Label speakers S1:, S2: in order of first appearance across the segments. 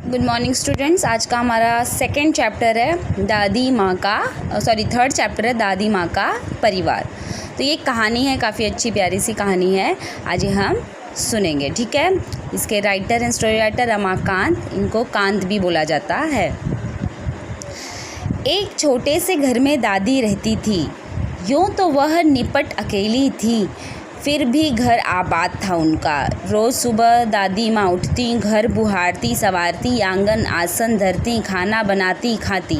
S1: Good morning students. आज का हमारा सेकंड चैप्टर है दादी माँ का थर्ड चैप्टर है दादी माँ का परिवार। तो ये कहानी है, काफ़ी अच्छी प्यारी सी कहानी है। आज ये हम सुनेंगे, ठीक है। इसके writer and story writer Ramakant, इनको कांत भी बोला जाता है। एक छोटे से घर में दादी रहती थी। यूँ तो वह निपट अकेली थी, फिर भी घर आबाद था उनका। रोज़ सुबह दादी माँ उठती, घर बुहारती, संवारती, आंगन आसन धरती, खाना बनाती, खाती,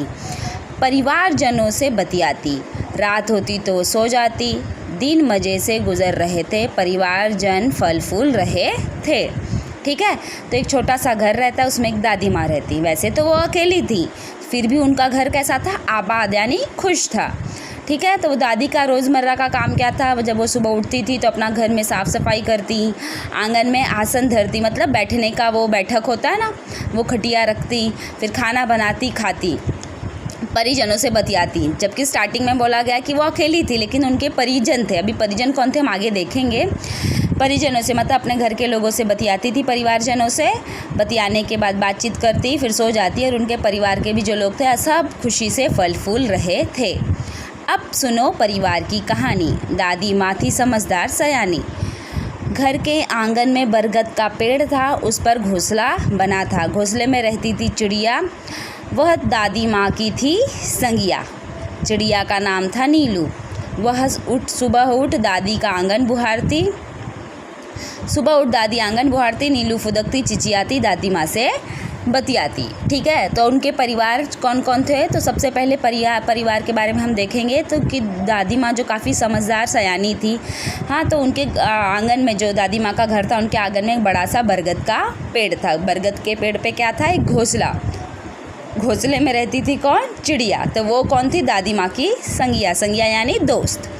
S1: परिवारजनों से बतियाती। रात होती तो सो जाती। दिन मज़े से गुजर रहे थे, परिवारजन फल फूल रहे थे, ठीक है। तो एक छोटा सा घर रहता है, उसमें एक दादी माँ रहती। वैसे तो वो अकेली थी, फिर भी उनका घर कैसा था? आबाद, यानी खुश था, ठीक है। तो वो दादी का रोज़मर्रा का काम क्या था? जब वो सुबह उठती थी तो अपना घर में साफ़ सफाई करती, आंगन में आसन धरती, मतलब बैठने का वो बैठक होता है ना, वो खटिया रखती, फिर खाना बनाती, खाती, परिजनों से बतियाती। जबकि स्टार्टिंग में बोला गया कि वो अकेली थी, लेकिन उनके परिजन थे। अभी परिजन कौन थे हम आगे देखेंगे। परिजनों से मतलब अपने घर के लोगों से बतियाती थी, परिवारजनों से बतियाने के बाद बातचीत करती, फिर सो जाती। और उनके परिवार के भी जो लोग थे सब खुशी से फल फूल रहे थे। अब सुनो परिवार की कहानी। दादी माँ थी समझदार सयानी। घर के आंगन में बरगद का पेड़ था, उस पर घोंसला बना था। घोंसले में रहती थी चिड़िया, वह दादी माँ की थी संगिया। चिड़िया का नाम था नीलू। वह सुबह उठ दादी का आंगन बुहारती। आंगन बुहारती, नीलू फुदकती, चिचियाती, दादी माँ से बतियाती, ठीक है। तो उनके परिवार कौन कौन थे? तो सबसे पहले परिवार के बारे में हम देखेंगे तो कि दादी माँ जो काफ़ी समझदार सयानी थी, हाँ। तो उनके आंगन में, जो दादी माँ का घर था, उनके आंगन में एक बड़ा सा बरगद का पेड़ था। बरगद के पेड़ पे क्या था? एक घोंसला। घोंसले में रहती थी कौन? चिड़िया। तो वो कौन थी? दादी माँ की संगिया। संगिया यानी दोस्त।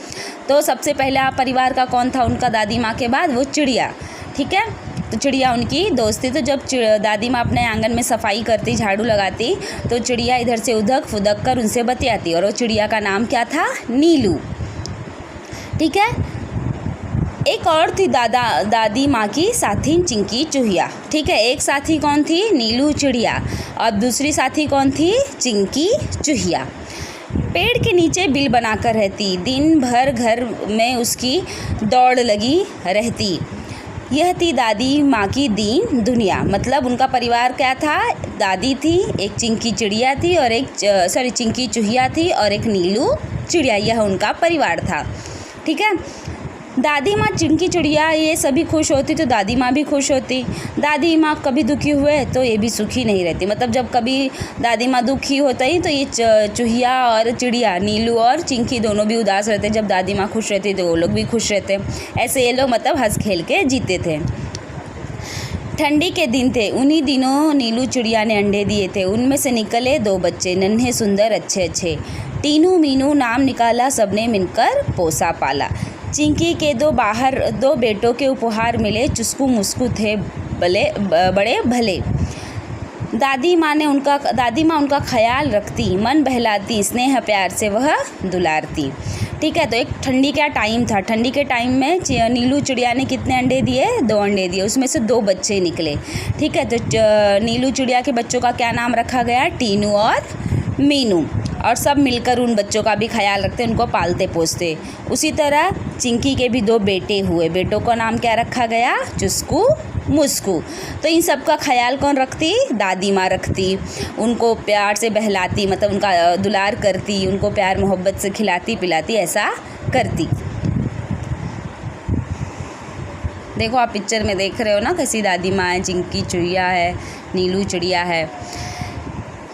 S1: तो सबसे पहला परिवार का कौन था उनका दादी माँ के बाद? वो चिड़िया, ठीक है। तो चिड़िया उनकी दोस्त थी। तो जब दादी माँ अपने आंगन में सफाई करती, झाड़ू लगाती, तो चिड़िया इधर से उधर फुदक कर उनसे बतियाती। और वो चिड़िया का नाम क्या था? नीलू, ठीक है। एक और थी दादी माँ की साथी चिंकी चूहिया, ठीक है। एक साथी कौन थी? नीलू चिड़िया। और दूसरी साथी कौन थी? चिंकी चूहिया। पेड़ के नीचे बिल बनाकर रहती, दिन भर घर में उसकी दौड़ लगी रहती। यह थी दादी माँ की दीन दुनिया। मतलब उनका परिवार क्या था? दादी थी, एक चिंकी चिड़िया थी, और चिंकी चूहिया थी, और एक नीलू चिड़िया। यह उनका परिवार था, ठीक है। दादी माँ, चिंकी चिड़िया, ये सभी खुश होती तो दादी माँ भी खुश होती। दादी माँ कभी दुखी हुए तो ये भी सुखी नहीं रहती। मतलब जब कभी दादी माँ दुखी होता ही तो ये चूहिया और चिड़िया, नीलू और चिंकी, दोनों भी उदास रहते। जब दादी माँ खुश रहती तो वो लोग भी खुश रहते। ऐसे ये लोग मतलब हंस खेल के जीते थे। ठंडी के दिन थे। उन्हीं दिनों नीलू चिड़िया ने अंडे दिए थे। उनमें से निकले 2 बच्चे, नन्हे सुंदर अच्छे अच्छे। टीनू मीनू नाम निकाला, सबने मिलकर पोसा पाला। चिंकी के 2 बेटों के उपहार मिले, चुस्कू मुस्कू थे बड़े भले। दादी माँ उनका ख्याल रखती, मन बहलाती, स्नेह प्यार से वह दुलारती, ठीक है। तो एक ठंडी का टाइम था। ठंडी के टाइम में नीलू चिड़िया ने कितने अंडे दिए? 2 अंडे दिए। उसमें से 2 बच्चे निकले, ठीक है। तो नीलू चिड़िया के बच्चों का क्या नाम रखा गया? टीनू और मीनू। और सब मिलकर उन बच्चों का भी ख्याल रखते, उनको पालते पोसते। उसी तरह चिंकी के भी 2 बेटे हुए। बेटों का नाम क्या रखा गया? चुस्कू मुस्कू। तो इन सब का ख्याल कौन रखती? दादी माँ रखती। उनको प्यार से बहलाती, मतलब उनका दुलार करती, उनको प्यार मोहब्बत से खिलाती पिलाती, ऐसा करती। देखो आप पिक्चर में देख रहे हो ना, कैसी दादी माँ है, चिंकी चूहिया है, नीलू चिड़िया है।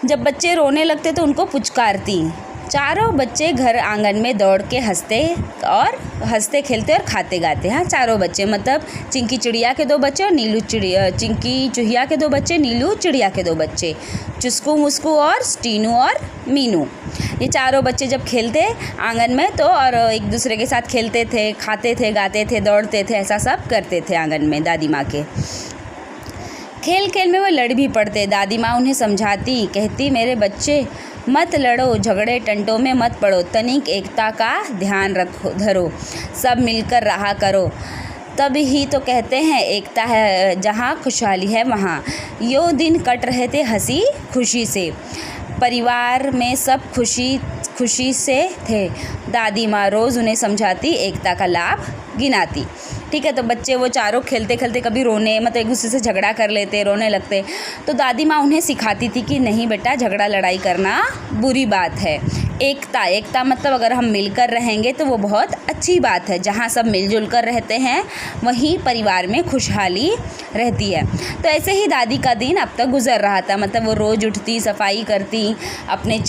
S1: जब बच्चे रोने लगते तो उनको पुचकारती। चारों बच्चे घर आंगन में दौड़ के हंसते खेलते और खाते गाते। हाँ, चारों बच्चे मतलब चिंकी चिड़िया के 2 बच्चे और चिंकी चूहिया के 2 बच्चे, नीलू चिड़िया के 2 बच्चे, चुस्कू मुस्कू और टीनू और मीनू। ये चारों बच्चे जब खेलते आंगन में तो और एक दूसरे के साथ खेलते थे, खाते थे, गाते थे, दौड़ते थे, ऐसा सब करते थे आंगन में दादी माँ के। खेल खेल में वो लड़ भी पड़ते। दादी माँ उन्हें समझाती, कहती, मेरे बच्चे मत लड़ो, झगड़े टंटों में मत पड़ो, तनिक एकता का ध्यान धरो, सब मिलकर रहा करो। तब ही तो कहते हैं एकता है जहाँ खुशहाली है वहाँ। यो दिन कट रहे थे हंसी खुशी से, परिवार में सब खुशी से थे। दादी माँ रोज़ उन्हें समझाती, एकता का लाभ गिनाती। ठीक है, तो बच्चे वो चारों खेलते खेलते कभी रोने, मतलब एक दूसरे से झगड़ा कर लेते, रोने लगते। तो दादी माँ उन्हें सिखाती थी कि नहीं बेटा, झगड़ा लड़ाई करना बुरी बात है। एकता मतलब अगर हम मिलकर रहेंगे तो वो बहुत अच्छी बात है। जहाँ सब मिलजुल कर रहते हैं वहीं परिवार में खुशहाली रहती है। तो ऐसे ही दादी का दिन अब तक गुजर रहा था। मतलब वो रोज़ उठती, सफाई करती, अपने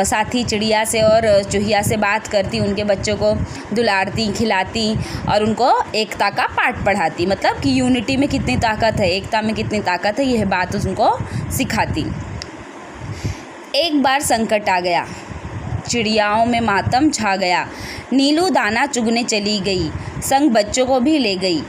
S1: साथी चिड़िया से और चूहिया से बात करती, उनके बच्चों को दुलारती, खिलाती और उनको एकता का पाठ पढ़ाती। मतलब कि यूनिटी में कितनी ताकत है, एकता में कितनी ताकत है, यह बात उनको सिखाती। एक बार संकट आ गया, चिड़ियाओं में मातम छा गया। नीलू दाना चुगने चली गई, संग बच्चों को भी ले गई।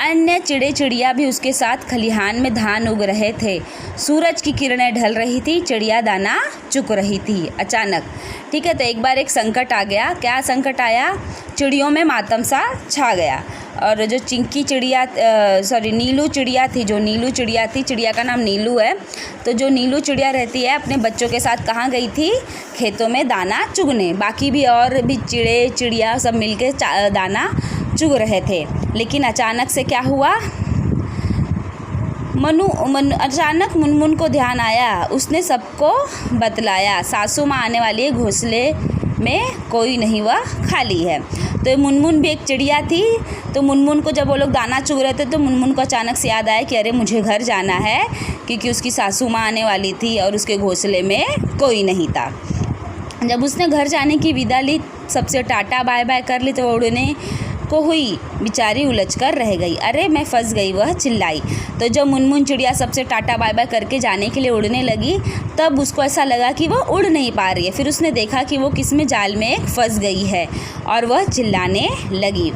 S1: अन्य चिड़िया भी उसके साथ खलिहान में धान उग रहे थे। सूरज की किरणें ढल रही थी, चिड़िया दाना चुग रही थी। अचानक, ठीक है, तो एक बार एक संकट आ गया। क्या संकट आया? चिड़ियों में मातम सा छा गया। और जो नीलू चिड़िया थी, चिड़िया का नाम नीलू है। तो जो नीलू चिड़िया रहती है अपने बच्चों के साथ कहाँ गई थी? खेतों में दाना चुगने। बाकी भी और भी चिड़िया सब मिलके दाना चुग रहे थे। लेकिन अचानक से क्या हुआ? अचानक मुनमुन को ध्यान आया। उसने सबको बतलाया, सासू माँ आने वाली है, घोंसले में कोई नहीं, वह खाली है। तो मुनमुन भी एक चिड़िया थी। तो मुनमुन को जब वो लोग दाना चुग रहे थे तो मुनमुन को अचानक से याद आया कि अरे मुझे घर जाना है, क्योंकि उसकी सासू माँ आने वाली थी और उसके घोंसले में कोई नहीं था। जब उसने घर जाने की विदा ली, सबसे टाटा बाय बाय कर ली, तो वो उड़ने को हुई, बेचारी उलझ कर रह गई। अरे मैं फंस गई, वह चिल्लाई। तो जब मुनमुन चिड़िया सबसे टाटा बाय बाय करके जाने के लिए उड़ने लगी, तब उसको ऐसा लगा कि वह उड़ नहीं पा रही है। फिर उसने देखा कि वो किसमें जाल में फंस गई है और वह चिल्लाने लगी।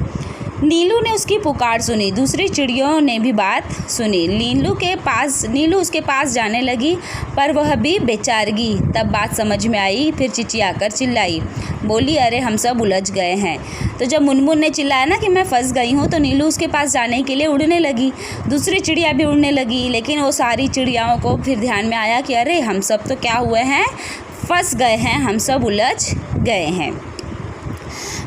S1: नीलू ने उसकी पुकार सुनी, दूसरी चिड़ियों ने भी बात सुनी। नीलू उसके पास जाने लगी, पर वह भी बेचारगी। तब बात समझ में आई, फिर चिचियाकर चिल्लाई, बोली, अरे हम सब उलझ गए हैं। तो जब मुनमुन ने चिल्लाया ना कि मैं फंस गई हूँ, तो नीलू उसके पास जाने के लिए उड़ने लगी। दूसरी चिड़िया भी उड़ने लगी, लेकिन वो सारी चिड़ियाओं को फिर ध्यान में आया कि अरे हम सब तो क्या हुए हैं, फंस गए हैं, हम सब उलझ गए हैं।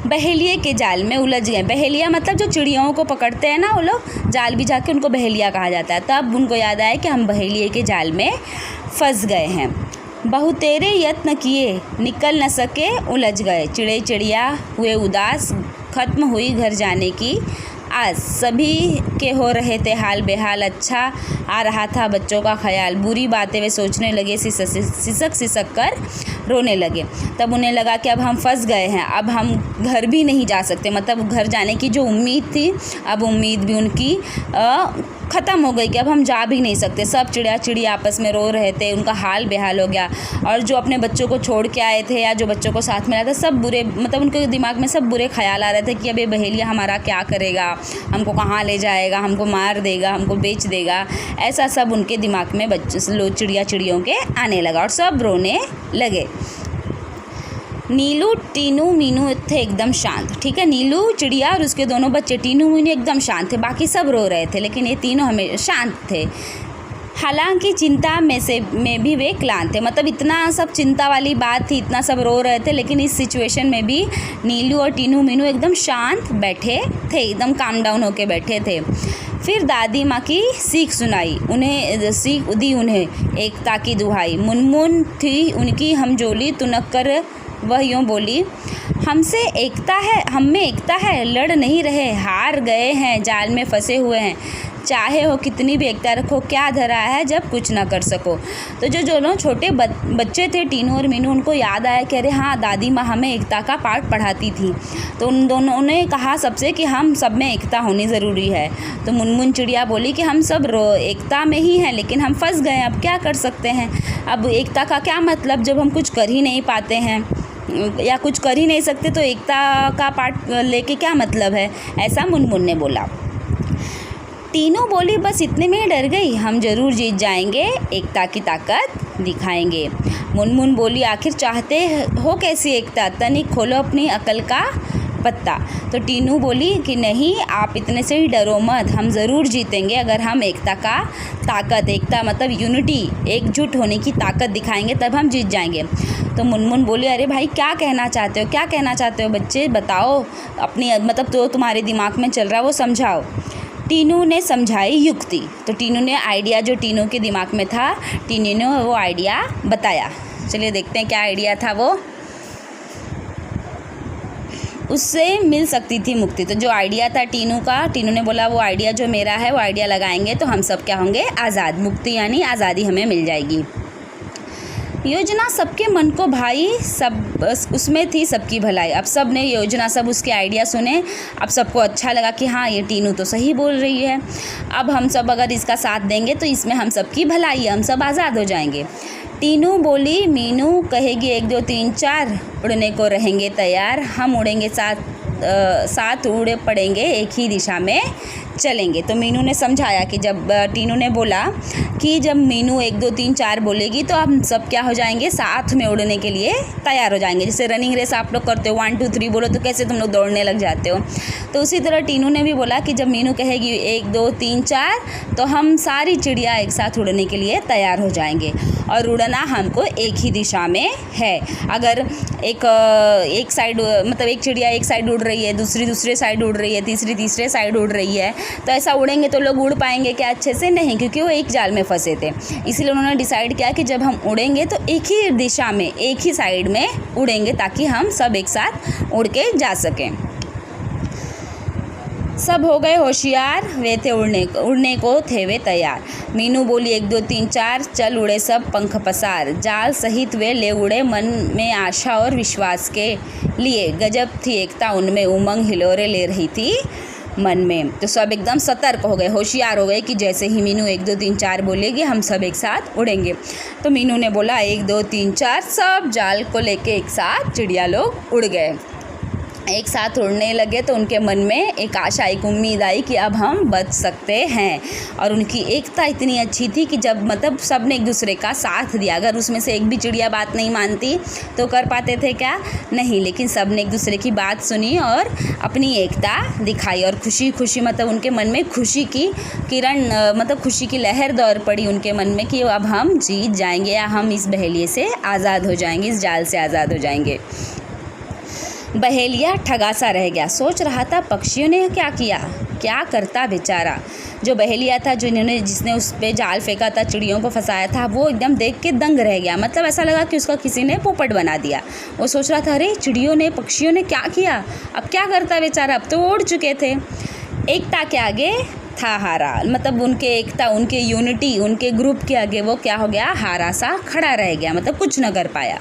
S1: बहेलिए के जाल में उलझ गए। बहेलिया मतलब जो चिड़ियों को पकड़ते हैं ना वो लोग, जाल बिछा के उनको बहेलिया कहा जाता है। तब उनको याद आया कि हम बहेलिए के जाल में फंस गए हैं। बहुतेरे यत्न किए, निकल न सके, उलझ गए। चिड़िया हुए उदास, खत्म हुई घर जाने की आज। सभी के हो रहे थे हाल बेहाल। अच्छा आ रहा था बच्चों का ख्याल। बुरी बातें वे सोचने लगे, सिसक कर रोने लगे। तब उन्हें लगा कि अब हम फंस गए हैं, अब हम घर भी नहीं जा सकते। मतलब घर जाने की जो उम्मीद थी, अब उम्मीद भी उनकी ख़त्म हो गई कि अब हम जा भी नहीं सकते। सब चिड़िया आपस में रो रहे थे, उनका हाल बेहाल हो गया। और जो अपने बच्चों को छोड़ के आए थे या जो बच्चों को साथ मिला था, सब बुरे, मतलब उनके दिमाग में सब बुरे ख्याल आ रहे थे कि अब ये बहेलिया हमारा क्या करेगा, हमको कहाँ ले जाएगा, हमको मार देगा, हमको बेच देगा। ऐसा सब उनके दिमाग में चिड़ियों के आने लगा और सब रोने लगे। नीलू, टीनू, मीनू थे एकदम शांत। ठीक है, नीलू चिड़िया और उसके दोनों बच्चे टीनू, मीनू एकदम शांत थे। बाकी सब रो रहे थे, लेकिन ये तीनों हमें शांत थे। हालांकि चिंता में भी वे क्लांत थे। मतलब इतना सब चिंता वाली बात थी, इतना सब रो रहे थे, लेकिन इस सिचुएशन में भी नीलू और टीनू, मीनू एकदम शांत बैठे थे, एकदम काम डाउन होके बैठे थे। फिर दादी माँ की सीख सुनाई, सीख दी उन्हें एकता की दुहाई। मुनमुन थी उनकी हमजोली, तुनक कर वह यूँ बोली, हमसे एकता है, हम में एकता है, लड़ नहीं रहे, हार गए हैं, जाल में फंसे हुए हैं। चाहे हो कितनी भी एकता रखो, क्या धरा है जब कुछ ना कर सको। तो जो दोनों छोटे बच्चे थे, टीनू और मीनू, उनको याद आया कि अरे हाँ, दादी माँ हमें एकता का पाठ पढ़ाती थी। तो उन दोनों ने कहा सबसे कि हम सब में एकता होनी ज़रूरी है। तो मुनमुन चिड़िया बोली कि हम सब एकता में ही हैं, लेकिन हम फंस गए, अब क्या कर सकते हैं। अब एकता का क्या मतलब जब हम कुछ कर ही नहीं पाते हैं या कुछ कर ही नहीं सकते, तो एकता का पाठ लेके क्या मतलब है, ऐसा मुनमुन ने बोला। तीनों बोली, बस इतने में ही डर गई, हम जरूर जीत जाएंगे, एकता की ताकत दिखाएंगे। मुनमुन बोली, आखिर चाहते हो कैसी एकता, तनिक खोलो अपनी अकल का पत्ता। तो टीनू बोली कि नहीं, आप इतने से ही डरो मत, हम ज़रूर जीतेंगे अगर हम एकता मतलब यूनिटी, एकजुट होने की ताकत दिखाएंगे, तब हम जीत जाएंगे। तो मुनमुन बोले, अरे भाई क्या कहना चाहते हो बच्चे, बताओ अपनी मतलब तो तुम्हारे दिमाग में चल रहा है वो समझाओ। टीनू ने समझाई युक्ति। तो टीनू ने आइडिया, जो टीनू के दिमाग में था, टीनू ने वो आइडिया बताया। चलिए देखते हैं क्या आइडिया था वो। उससे मिल सकती थी मुक्ति। तो जो आइडिया था टीनू का, टीनू ने बोला वो आइडिया जो मेरा है वो आइडिया लगाएंगे तो हम सब क्या होंगे, आज़ाद। मुक्ति यानी आज़ादी हमें मिल जाएगी। योजना सबके मन को भाई, सब उसमें थी सबकी भलाई। अब सब ने योजना, सब उसके आइडिया सुने, अब सबको अच्छा लगा कि हाँ ये टीनू तो सही बोल रही है, अब हम सब अगर इसका साथ देंगे तो इसमें हम सबकी भलाई है, हम सब आज़ाद हो जाएंगे। टीनू बोली, मीनू कहेगी 1 2 3 4, उड़ने को रहेंगे तैयार, हम उड़ेंगे साथ उड़े पड़ेंगे, एक ही दिशा में चलेंगे। तो मीनू ने समझाया कि जब टीनू ने बोला कि जब मीनू 1 2 3 4 बोलेगी तो हम सब क्या हो जाएंगे, साथ में उड़ने के लिए तैयार हो जाएंगे। जैसे रनिंग रेस आप लोग करते हो, 1 2 3 बोलो तो कैसे तुम लोग दौड़ने लग जाते हो, तो उसी तरह टीनू ने भी बोला कि जब मीनू कहेगी 1 2 3 4 तो हम सारी चिड़िया एक साथ उड़ने के लिए तैयार हो जाएंगे। और उड़ना हमको एक ही दिशा में है। अगर एक साइड मतलब एक चिड़िया एक साइड उड़ रही है, दूसरे साइड उड़ रही है, तीसरे साइड उड़ रही है, तो ऐसा उड़ेंगे तो लोग उड़ पाएंगे क्या अच्छे से? नहीं, क्योंकि वो एक जाल में फंसे थे। इसीलिए उन्होंने डिसाइड किया कि जब हम उड़ेंगे तो एक ही दिशा में, एक ही साइड में उड़ेंगे ताकि हम सब एक साथ उड़ के जा सकें। सब हो गए होशियार, वे थे उड़ने को थे वे तैयार। मीनू बोली 1 2 3 4, चल उड़े सब पंख पसार, जाल सहित वे ले उड़े मन में आशा और विश्वास के लिए। गजब थी एकता उनमें, उमंग हिलोरे ले रही थी मन में। तो सब एकदम सतर्क हो गए, होशियार हो गए कि जैसे ही मीनू 1 2 3 4 बोलेगी हम सब एक साथ उड़ेंगे। तो मीनू ने बोला 1 2 3 4, सब जाल को लेके एक साथ चिड़िया लोग उड़ गए। एक साथ उड़ने लगे तो उनके मन में एक आशा, एक उम्मीद आई कि अब हम बच सकते हैं। और उनकी एकता इतनी अच्छी थी कि जब मतलब सब ने एक दूसरे का साथ दिया। अगर उसमें से एक भी चिड़िया बात नहीं मानती तो कर पाते थे क्या? नहीं, लेकिन सब ने एक दूसरे की बात सुनी और अपनी एकता दिखाई। और खुशी मतलब उनके मन में खुशी की किरण, मतलब खुशी की लहर दौड़ पड़ी उनके मन में कि अब हम जीत जाएंगे या हम इस बहेलिए से आज़ाद हो जाएंगे, इस जाल से आज़ाद हो जाएंगे। बहेलिया ठगासा रह गया, सोच रहा था पक्षियों ने क्या किया, क्या करता बेचारा। जो बहेलिया था, जिसने उस पे जाल फेंका था, चिड़ियों को फंसाया था, वो एकदम देख के दंग रह गया। मतलब ऐसा लगा कि उसका किसी ने पोपट बना दिया। वो सोच रहा था अरे चिड़ियों ने, पक्षियों ने क्या किया, अब क्या करता बेचारा, अब तो उड़ चुके थे। एकता के आगे था हारा, मतलब उनके एकता, उनके यूनिटी, उनके ग्रुप के आगे वो क्या हो गया, हारा सा खड़ा रह गया, मतलब कुछ न कर पाया।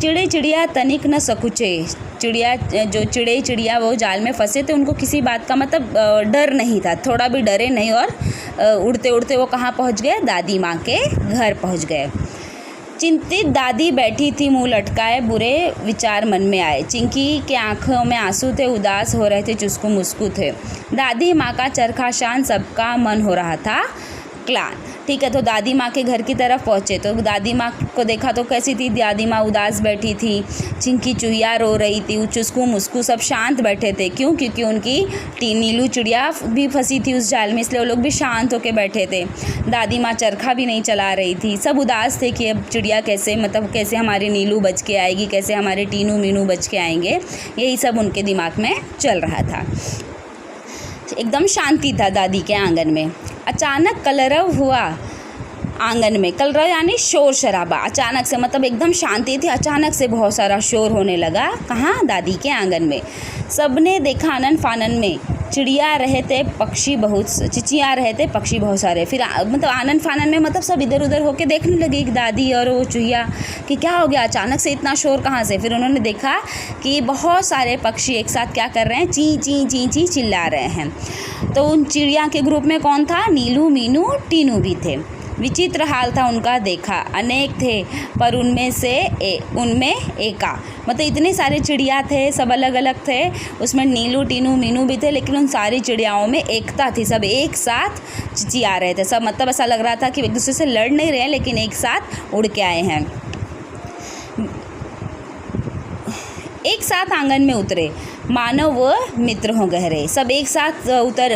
S1: चिड़िया तनिक न सकुचे, चिड़िया वो जाल में फंसे थे, उनको किसी बात का मतलब डर नहीं था, थोड़ा भी डरे नहीं। और उड़ते उड़ते वो कहाँ पहुँच गए, दादी माँ के घर पहुँच गए। चिंतित दादी बैठी थी, मुंह लटकाए, बुरे विचार मन में आए। चिंकी के आंखों में आंसू थे, उदास हो रहे थे, चुस्कू मुस्कू थे। दादी माँ का चरखा शान, सबका मन हो रहा था क्लान। ठीक है, तो दादी माँ के घर की तरफ पहुँचे तो दादी माँ को देखा तो कैसी थी दादी माँ, उदास बैठी थी। चिंकी चुहिया रो रही थी, चुस्कू मुस्कू सब शांत बैठे थे। क्यों? क्योंकि उनकी नीलू चिड़िया भी फंसी थी उस जाल में, इसलिए वो लोग भी शांत होकर बैठे थे। दादी माँ चरखा भी नहीं चला रही थी। सब उदास थे कि अब चिड़िया कैसे, मतलब कैसे हमारी नीलू बच के आएगी, कैसे हमारे टीनू मीनू बच के आएंगे, यही सब उनके दिमाग में चल रहा था। एकदम शांति था दादी के आंगन में। अचानक कलरव हुआ आंगन में। कलरव यानी शोर शराबा, अचानक से, मतलब एकदम शांति थी, अचानक से बहुत सारा शोर होने लगा। कहाँ? दादी के आंगन में। सबने देखा आनन फानन में चिड़िया रहे थे, पक्षी बहुत, चिचिया रहे थे, पक्षी बहुत सारे। फिर मतलब आनन फानन में मतलब सब इधर उधर होके देखने लगी दादी और वो चुहिया कि क्या हो गया, अचानक से इतना शोर कहाँ से। फिर उन्होंने देखा कि बहुत सारे पक्षी एक साथ क्या कर रहे हैं, ची ची ची ची चिल्ला रहे हैं। तो उन चिड़िया के ग्रुप में कौन था? नीलू, मीनू, टीनू भी थे। विचित्र हाल था उनका, देखा अनेक थे पर उनमें एका, मतलब इतने सारे चिड़िया थे, सब अलग अलग थे, उसमें नीलू, टीनू, मीनू भी थे, लेकिन उन सारी चिड़ियाओं में एकता थी, सब एक साथ चिचिया रहे थे सब। मतलब ऐसा लग रहा था कि एक दूसरे से लड़ नहीं रहे, लेकिन एक साथ उड़ के आए हैं। एक साथ आंगन में उतरे, मानो वो मित्र हों गहरे। सब एक साथ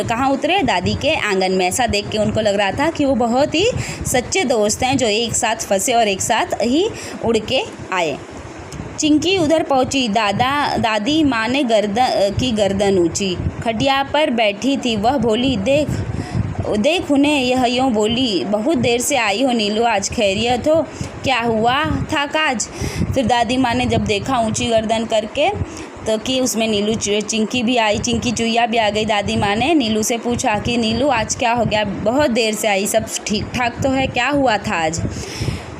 S1: कहाँ उतरे? दादी के आंगन में। ऐसा देख के उनको लग रहा था कि वो बहुत ही सच्चे दोस्त हैं जो एक साथ फंसे और एक साथ ही उड़ के आए। चिंकी उधर पहुंची। दादी माँ ने गर्दन ऊंची खटिया पर बैठी थी। वह बोली, देख उन्हें। यह यूँ बोली, बहुत देर से आई हो नीलू, आज खैरियत हो? क्या हुआ था काज? फिर दादी माँ ने जब देखा ऊंची गर्दन करके तो कि उसमें नीलू चिंकी भी आई, चिंकी चुईया भी आ गई। दादी माँ ने नीलू से पूछा कि नीलू आज क्या हो गया, बहुत देर से आई, सब ठीक ठाक तो है, क्या हुआ था आज?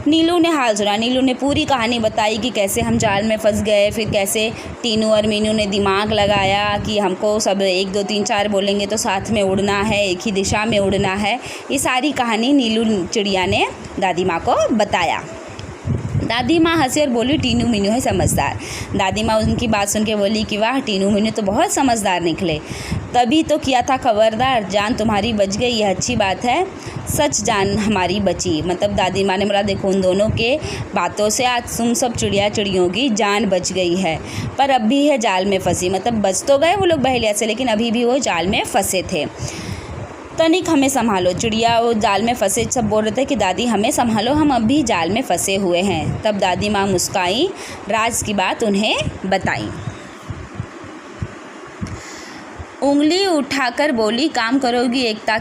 S1: नीलू ने हाल सुना। नीलू ने पूरी कहानी बताई कि कैसे हम जाल में फंस गए, फिर कैसे टीनू और मीनू ने दिमाग लगाया कि हमको सब 1 2 3 4 बोलेंगे तो साथ में उड़ना है, एक ही दिशा में उड़ना है। ये सारी कहानी नीलू चिड़िया ने दादी माँ को बताया। दादी माँ हंसी और बोली, टीनू मीनू है समझदार। दादी माँ उनकी बात सुन के बोली कि वाह, टीनू मीनू तो बहुत समझदार निकले। तभी तो किया था खबरदार, जान तुम्हारी बच गई, यह अच्छी बात है। सच जान हमारी बची। मतलब दादी माँ ने बोला, देखो उन दोनों के बातों से आज तुम सब चिड़ियों की जान बच गई है, पर अब भी है जाल में फंसी। मतलब बच तो गए वो लोग बहेलिया से, लेकिन अभी भी वो जाल में फंसे थे। तनिक हमें संभालो। चिड़िया वो जाल में फंसे सब बोल रहे थे कि दादी हमें संभालो, हम अब भी जाल में फंसे हुए हैं। तब दादी माँ मुस्काई, राज की बात उन्हें बताई। उंगली उठाकर बोली, काम करेगी एकता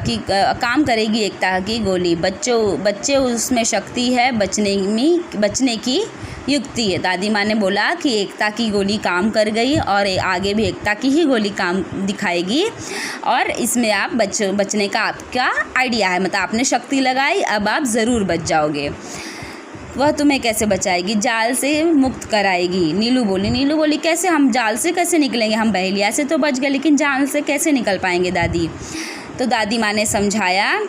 S1: की गोली। बच्चे उसमें शक्ति है, बचने की युक्ति है। दादी माँ ने बोला कि एकता की गोली काम कर गई और आगे भी एकता की ही गोली काम दिखाएगी, और इसमें आप बचने का आपका आइडिया है, मतलब आपने शक्ति लगाई, अब आप ज़रूर बच जाओगे। वह तुम्हें कैसे बचाएगी? जाल से मुक्त कराएगी। नीलू बोली कैसे? हम जाल से कैसे निकलेंगे? हम बहेलिया से तो बच गए, लेकिन जाल से कैसे निकल पाएंगे दादी? तो दादी माँ ने समझाया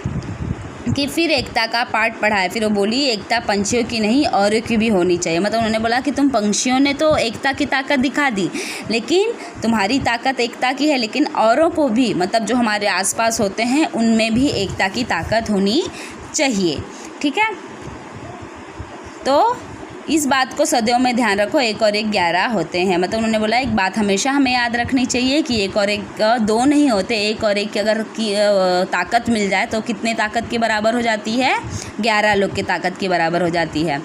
S1: कि फिर एकता का पाठ पढ़ाया। फिर वो बोली, एकता पंछियों की नहीं औरों की भी होनी चाहिए। मतलब उन्होंने बोला कि तुम पंछियों ने तो एकता की ताकत दिखा दी, लेकिन तुम्हारी ताकत एकता की है, लेकिन औरों को भी, मतलब जो हमारे आसपास होते हैं उनमें भी एकता की ताकत होनी चाहिए। ठीक है, तो इस बात को सदियों में ध्यान रखो, 1 और 1 11 होते हैं। मतलब उन्होंने बोला एक बात हमेशा हमें याद रखनी चाहिए कि 1 और 1 2 नहीं होते, 1 और 1 की अगर ताकत मिल जाए तो कितने ताकत के बराबर हो जाती है? 11 लोग की ताकत के बराबर हो जाती है।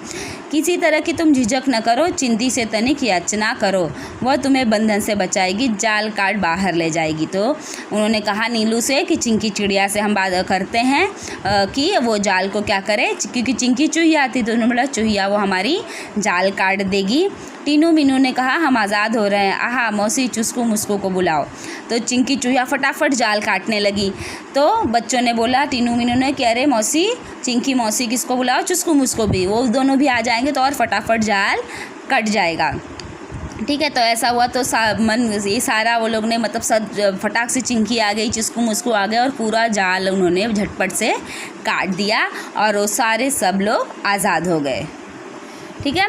S1: किसी तरह की तुम झिझक न करो, चिंती से तनिक याचना करो, वह तुम्हें बंधन से बचाएगी, जाल काट बाहर ले जाएगी। तो उन्होंने कहा नीलू से कि चिंकी चिड़िया से हम बात करते हैं कि वो जाल को क्या करे, क्योंकि चिंकी चूहिया आती, तो उन्होंने बोला चूहिया वो हमारी जाल काट देगी। टीनू मीनू ने कहा हम आज़ाद हो रहे हैं, आहा मौसी चुस्कू मुस्कू को बुलाओ। तो चिंकी चूहिया फटाफट जाल काटने लगी। तो बच्चों ने बोला, टीनू मीनू ने कि अरे मौसी, चिंकी मौसी किसको बुलाओ, चुस्कू मुस्कू भी, वो दोनों भी आ जाएंगे तो और फटाफट जाल कट जाएगा। ठीक है, तो ऐसा हुआ तो ये सारा वो लोग ने, मतलब सब फटाक से चिंकी आ गई, चिस्कू मुस्कू आ गए और पूरा जाल उन्होंने झटपट से काट दिया और वो सारे सब लोग आज़ाद हो गए। ठीक है,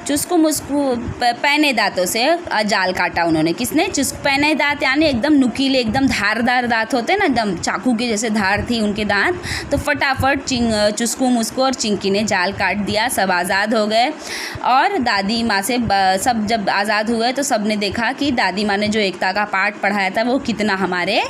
S1: चुस्कू मुस्कू पैने दांतों से जाल काटा उन्होंने। किसने? पैने दांत, यानी एकदम नुकीले, एकदम धारदार दांत होते हैं ना, एकदम चाकू की जैसे धार थी उनके दांत। तो फटाफट चुस्कू मुस्कू और चिंकी ने जाल काट दिया, सब आज़ाद हो गए। और दादी माँ से सब जब आज़ाद हुए तो सब ने देखा कि दादी माँ ने जो एकता का पाठ पढ़ाया था वो कितना हमारे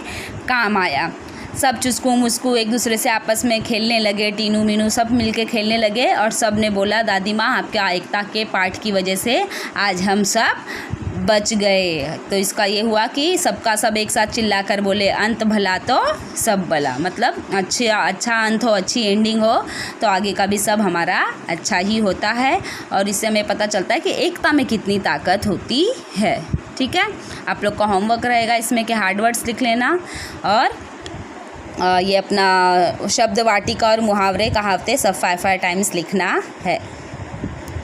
S1: काम आया। सब चुस्कू मुस्कू एक दूसरे से आपस में खेलने लगे, टीनू मीनू सब मिलके खेलने लगे और सब ने बोला दादी माँ आपके एकता के पाठ की वजह से आज हम सब बच गए। तो इसका ये हुआ कि सबका सब एक साथ चिल्लाकर बोले, अंत भला तो सब भला। मतलब अच्छा अंत हो, अच्छी एंडिंग हो तो आगे का भी सब हमारा अच्छा ही होता है। और इससे हमें पता चलता है कि एकता में कितनी ताकत होती है। ठीक है, आप लोग का होमवर्क रहेगा इसमें कि हार्ड वर्ड्स लिख लेना और ये अपना शब्द वाटिका और मुहावरे कहावतें सब 5 टाइम्स लिखना है।